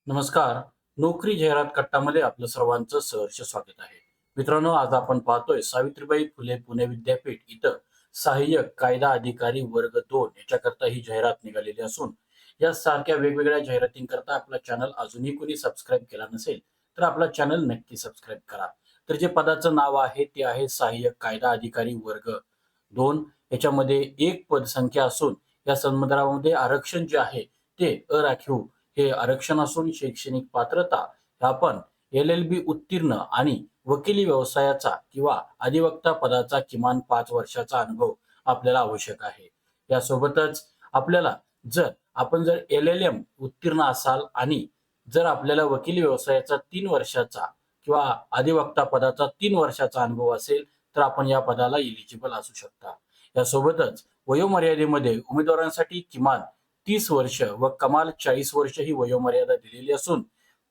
नमस्कार. नोकरी जाहिरात कट्टामध्ये आपलं सर्वांचं सहर्ष स्वागत आहे. मित्रांनो, आज आपण पाहतोय सावित्रीबाई फुले पुणे विद्यापीठ इथं सहाय्यक कायदा अधिकारी वर्ग 2 याच्याकरता ही जाहिरात निघालेली असून या सारख्या वेगवेगळ्या जाहिरातींकरता आपला चॅनल अजूनही कोणी सबस्क्राईब केला नसेल, तर आपला चॅनल नक्की सबस्क्राईब करा. तर जे पदाचं नाव आहे ते आहे सहाय्यक कायदा अधिकारी वर्ग 2. याच्यामध्ये एक पदसंख्या असून या संदर्भामध्ये आरक्षण जे आहे ते अराखीव हे आरक्षण असून शैक्षणिक पात्रता हे आपण एल-एल-बी उत्तीर्ण आणि वकिली व्यवसायाचा किंवा अधिवक्ता पदाचा किमान 5 वर्षाचा अनुभव आपल्याला आवश्यक आहे. यासोबतच आपल्याला जर आपण एल-एल-एम उत्तीर्ण असाल आणि जर आपल्याला वकिली व्यवसायाचा 3 वर्षाचा किंवा अधिवक्ता पदाचा 3 वर्षाचा अनुभव असेल, तर आपण या पदाला एलिजिबल असू शकता. यासोबतच वयोमर्यादेमध्ये उमेदवारांसाठी किमान 30 वर्ष व कमाल 40 वर्ष ही वयोमर्यादा दिलेली असून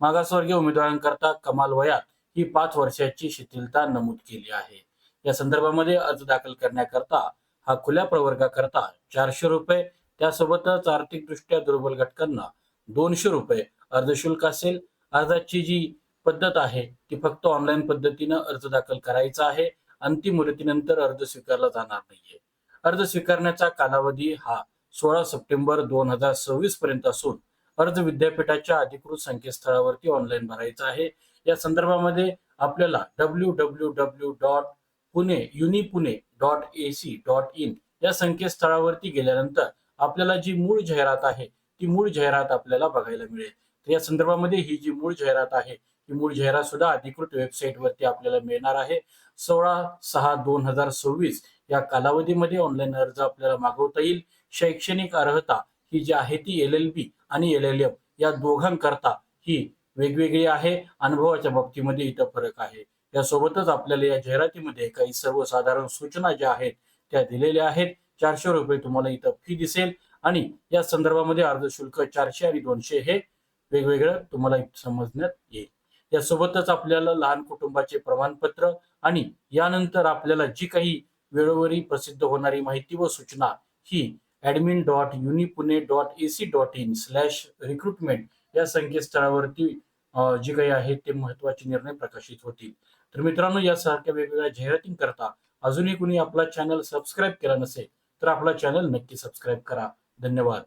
मागासवर्गीय उमेदवारांकरता कमाल वयात ही 5 वर्षाची शिथिलता नमूद केली आहे. या संदर्भामध्ये अर्ज दाखल करण्याकरता हा खुल्या प्रवर्गाकरता ₹400, त्यासोबतच आर्थिकदृष्ट्या दुर्बल घटकांना ₹200 अर्ज शुल्क असेल. अर्जाची जी पद्धत आहे ती फक्त ऑनलाईन पद्धतीनं अर्ज दाखल करायचा आहे. अंतिम मुदतीनंतर अर्ज स्वीकारला जाणार नाहीये. अर्ज स्वीकारण्याचा कालावधी हा 16 सप्टेंबर 2026 पर्यंत असून अर्ज विद्यापीठाच्या अधिकृत संकेतस्थळावरती ऑनलाईन भरायचा आहे. या संदर्भामध्ये आपल्याला www.pune.uniPune.ac.in या संकेतस्थळावरती गेल्यानंतर आपल्याला जी मूळ जाहिरात आहे ती मूळ जाहिरात आपल्याला बघायला मिळेल. तर या संदर्भामध्ये ही जी मूळ जाहिरात आहे ही मूळ जाहिरात सुद्धा अधिकृत वेबसाईटवरती आपल्याला मिळणार आहे. 16/6/2026 या कालावधीमध्ये ऑनलाईन अर्ज आपल्याला मागवता येईल. शैक्षणिक अर्हता ही जी आहे ती एल-एल-बी आणि एल-एल-एम या दोघांकरता ही वेगवेगळी आहे. अनुभवाच्या बाबतीमध्ये इथं फरक आहे. यासोबतच आपल्याला या जाहिरातीमध्ये काही सर्वसाधारण सूचना ज्या आहेत त्या दिलेल्या आहेत. ₹400 तुम्हाला इथं फी दिसेल आणि या संदर्भामध्ये अर्ज शुल्क 400 आणि 200 हे वेगवेगळं तुम्हाला समजण्यात येईल. यासोबतच आपल्याला लहान कुटुंबाचे प्रमाणपत्र आणि यानंतर आपल्याला जी काही वेळोवेळी प्रसिद्ध होणारी माहिती व सूचना ही admin.uniPune.ac.in/recruitment या संकेतस्थळावरती जी काही आहे ते महत्त्वाचे निर्णय प्रकाशित होतील. तर मित्रांनो, यासारख्या वेगवेगळ्या जाहिरातींकरता अजूनही कुणी आपला चॅनल सबस्क्राईब केला नसेल, तर आपला चॅनल नक्की सबस्क्राईब करा. धन्यवाद.